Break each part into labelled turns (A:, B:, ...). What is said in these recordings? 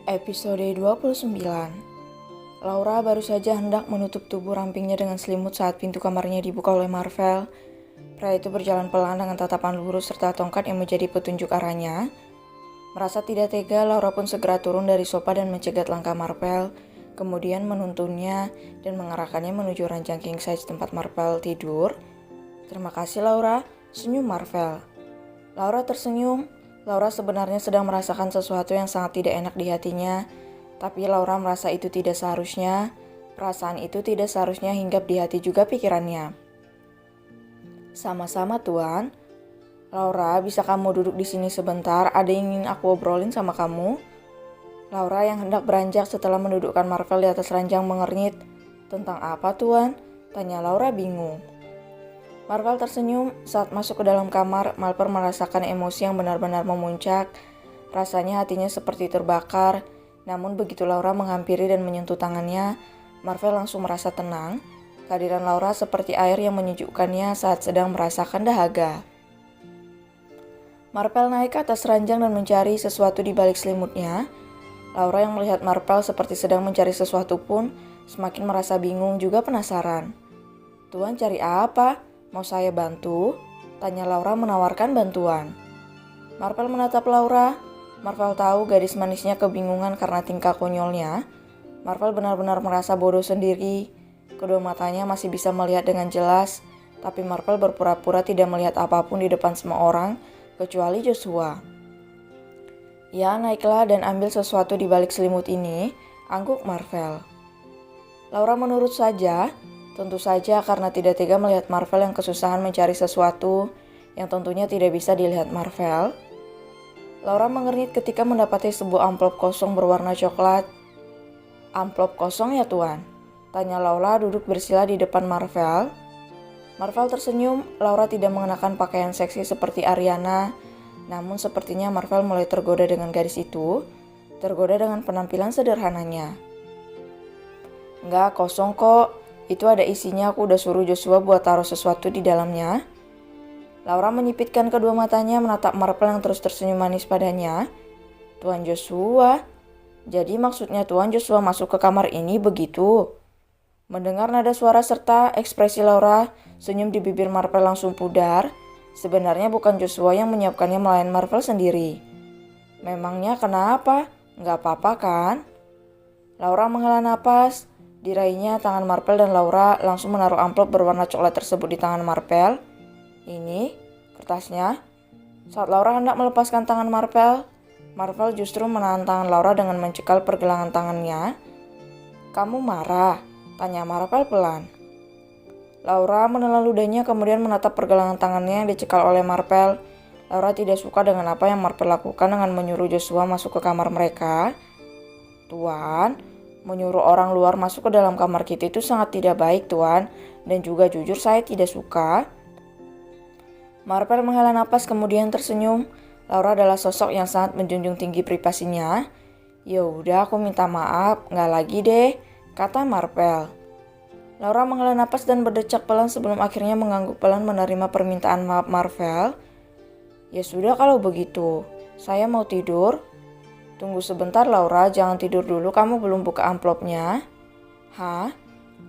A: Episode 29. Laura baru saja hendak menutup tubuh rampingnya dengan selimut saat pintu kamarnya dibuka oleh Marvel. Pria itu berjalan pelan dengan tatapan lurus serta tongkat yang menjadi petunjuk arahnya. Merasa tidak tega, Laura pun segera turun dari sofa dan mencegat langkah Marvel, kemudian menuntunnya dan mengarahkannya menuju ranjang king size tempat Marvel tidur. "Terima kasih Laura," senyum Marvel. Laura tersenyum. Laura sebenarnya sedang merasakan sesuatu yang sangat tidak enak di hatinya, tapi Laura merasa itu tidak seharusnya. Perasaan itu tidak seharusnya hinggap di hati juga pikirannya. "Sama-sama Tuan. Laura, bisa kamu duduk di sini sebentar? Ada yang ingin aku obrolin sama kamu." Laura yang hendak beranjak setelah mendudukkan Marvel di atas ranjang mengernyit. "Tentang apa Tuan?" tanya Laura bingung. Marvel tersenyum. Saat masuk ke dalam kamar, Marvel merasakan emosi yang benar-benar memuncak. Rasanya hatinya seperti terbakar. Namun begitu Laura menghampiri dan menyentuh tangannya, Marvel langsung merasa tenang. Kehadiran Laura seperti air yang menyejukkannya saat sedang merasakan dahaga. Marvel naik ke atas ranjang dan mencari sesuatu di balik selimutnya. Laura yang melihat Marvel seperti sedang mencari sesuatu pun semakin merasa bingung juga penasaran. "Tuan cari apa? Mau saya bantu?" tanya Laura menawarkan bantuan. Marvel menatap Laura. Marvel tahu gadis manisnya kebingungan karena tingkah konyolnya. Marvel benar-benar merasa bodoh sendiri. Kedua matanya masih bisa melihat dengan jelas, tapi Marvel berpura-pura tidak melihat apapun di depan semua orang, kecuali Joshua. "Ya, naiklah dan ambil sesuatu di balik selimut ini," angguk Marvel. Laura menurut saja. Tentu saja karena tidak tega melihat Marvel yang kesusahan mencari sesuatu yang tentunya tidak bisa dilihat Marvel. Laura mengernyit ketika mendapati sebuah amplop kosong berwarna coklat. "Amplop kosong ya Tuan?" tanya Laura duduk bersila di depan Marvel. Marvel tersenyum. Laura tidak mengenakan pakaian seksi seperti Ariana, namun sepertinya Marvel mulai tergoda dengan gadis itu, tergoda dengan penampilan sederhananya. "Enggak, kosong kok. Itu ada isinya, aku udah suruh Joshua buat taruh sesuatu di dalamnya." Laura menyipitkan kedua matanya menatap Marvel yang terus tersenyum manis padanya. "Tuan Joshua? Jadi maksudnya Tuan Joshua masuk ke kamar ini begitu?" Mendengar nada suara serta ekspresi Laura, senyum di bibir Marvel langsung pudar. Sebenarnya bukan Joshua yang menyiapkannya melayan Marvel sendiri. "Memangnya kenapa? Nggak apa-apa kan?" Laura menghela napas. Diraihnya tangan Marvel dan Laura langsung menaruh amplop berwarna coklat tersebut di tangan Marvel. "Ini kertasnya." Saat Laura hendak melepaskan tangan Marvel, Marvel justru menahan tangan Laura dengan mencekal pergelangan tangannya. "Kamu marah?" tanya Marvel pelan. Laura menelan ludahnya kemudian menatap pergelangan tangannya yang dicekal oleh Marvel. Laura tidak suka dengan apa yang Marvel lakukan dengan menyuruh Joshua masuk ke kamar mereka. "Tuan, menyuruh orang luar masuk ke dalam kamar kita itu sangat tidak baik Tuan, dan juga jujur saya tidak suka." Marvel menghela napas kemudian tersenyum. Laura adalah sosok yang sangat menjunjung tinggi privasinya. "Ya udah, aku minta maaf, nggak lagi deh," kata Marvel. Laura menghela napas dan berdecak pelan sebelum akhirnya mengangguk pelan menerima permintaan maaf Marvel. "Ya sudah kalau begitu, saya mau tidur." "Tunggu sebentar Laura, jangan tidur dulu, kamu belum buka amplopnya." "Hah?"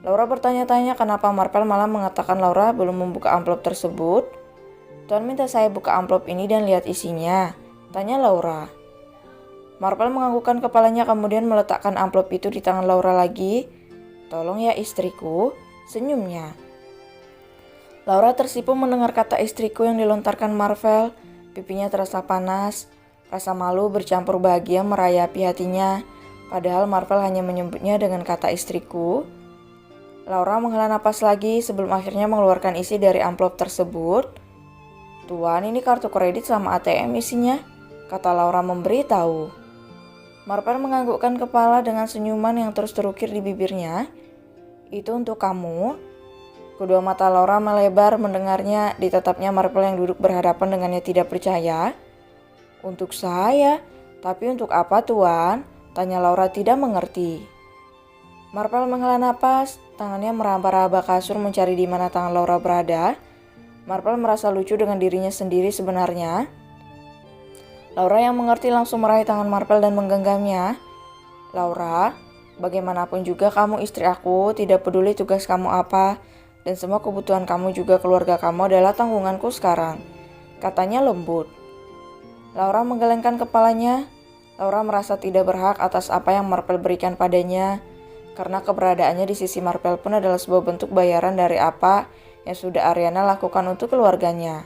A: Laura bertanya-tanya kenapa Marvel malah mengatakan Laura belum membuka amplop tersebut. "Tuan minta saya buka amplop ini dan lihat isinya?" tanya Laura. Marvel menganggukkan kepalanya kemudian meletakkan amplop itu di tangan Laura lagi. "Tolong ya istriku," senyumnya. Laura tersipu mendengar kata istriku yang dilontarkan Marvel. Pipinya terasa panas. Rasa malu bercampur bahagia merayapi hatinya, padahal Marvel hanya menyebutnya dengan kata istriku. Laura menghela napas lagi sebelum akhirnya mengeluarkan isi dari amplop tersebut. "Tuan, ini kartu kredit sama ATM isinya," kata Laura memberitahu. Marvel menganggukkan kepala dengan senyuman yang terus terukir di bibirnya. "Itu untuk kamu." Kedua mata Laura melebar mendengarnya, ditatapnya Marvel yang duduk berhadapan dengannya tidak percaya. "Untuk saya? Tapi untuk apa Tuan?" tanya Laura tidak mengerti. Marvel menghela napas, tangannya meraba-raba kasur mencari di mana tangan Laura berada. Marvel merasa lucu dengan dirinya sendiri sebenarnya. Laura yang mengerti langsung meraih tangan Marvel dan menggenggamnya. Laura, bagaimanapun juga kamu istri aku, tidak peduli tugas kamu apa, dan semua kebutuhan kamu juga keluarga kamu adalah tanggunganku sekarang, katanya lembut. Laura menggelengkan kepalanya. Laura merasa tidak berhak atas apa yang Marpel berikan padanya, karena keberadaannya di sisi Marpel pun adalah sebuah bentuk bayaran dari apa yang sudah Ariana lakukan untuk keluarganya.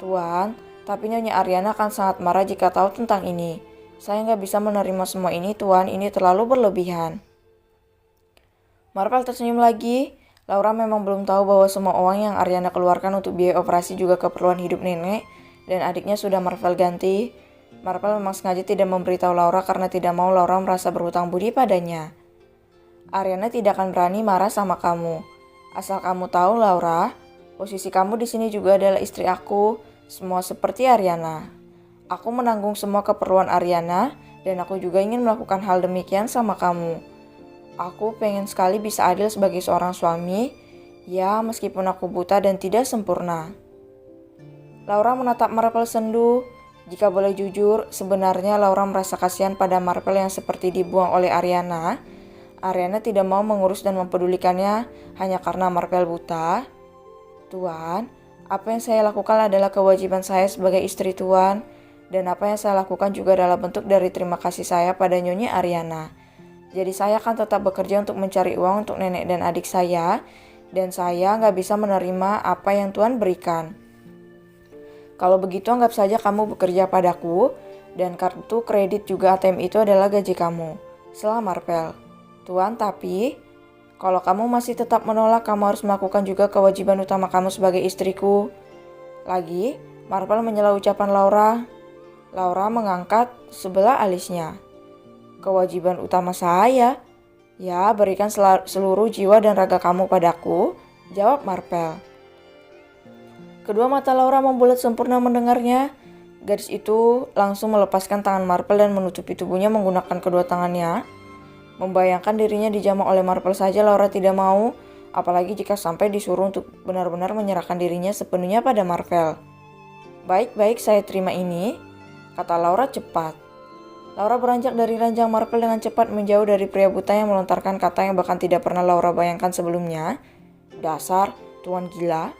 A: Tuan, tapi Nyonya Ariana akan sangat marah jika tahu tentang ini. Saya nggak bisa menerima semua ini, Tuan. Ini terlalu berlebihan. Marpel tersenyum lagi. Laura memang belum tahu bahwa semua uang yang Ariana keluarkan untuk biaya operasi juga keperluan hidup nenek dan adiknya sudah Marpel ganti. Marpel memang sengaja tidak memberitahu Laura karena tidak mau Laura merasa berhutang budi padanya. Ariana tidak akan berani marah sama kamu. Asal kamu tahu, Laura, posisi kamu di sini juga adalah istri aku, semua seperti Ariana. Aku menanggung semua keperluan Ariana dan aku juga ingin melakukan hal demikian sama kamu. Aku pengen sekali bisa adil sebagai seorang suami, ya meskipun aku buta dan tidak sempurna. Laura menatap Marpel sendu. Jika boleh jujur, sebenarnya Laura merasa kasihan pada Marpel yang seperti dibuang oleh Ariana. Ariana tidak mau mengurus dan mempedulikannya hanya karena Marpel buta. Tuan, apa yang saya lakukan adalah kewajiban saya sebagai istri Tuan. Dan apa yang saya lakukan juga adalah bentuk dari terima kasih saya pada Nyonya Ariana. Jadi saya akan tetap bekerja untuk mencari uang untuk nenek dan adik saya. Dan saya nggak bisa menerima apa yang Tuan berikan. Kalau begitu anggap saja kamu bekerja padaku. Dan kartu kredit juga ATM itu adalah gaji kamu. Setelah Marpel. Tuan, tapi kalau kamu masih tetap menolak, kamu harus melakukan juga kewajiban utama kamu sebagai istriku. Lagi, Marpel menyela ucapan Laura. Laura mengangkat sebelah alisnya. Kewajiban utama saya? Ya, berikan seluruh jiwa dan raga kamu padaku, jawab Marpel. Kedua mata Laura membulat sempurna mendengarnya. Gadis itu langsung melepaskan tangan Marpel dan menutupi tubuhnya menggunakan kedua tangannya. Membayangkan dirinya dijamah oleh Marpel saja Laura tidak mau, apalagi jika sampai disuruh untuk benar-benar menyerahkan dirinya sepenuhnya pada Marpel. Baik-baik, saya terima ini, kata Laura cepat. Laura beranjak dari ranjang Marpel dengan cepat menjauh dari pria buta yang melontarkan kata yang bahkan tidak pernah Laura bayangkan sebelumnya. Dasar, tuan gila.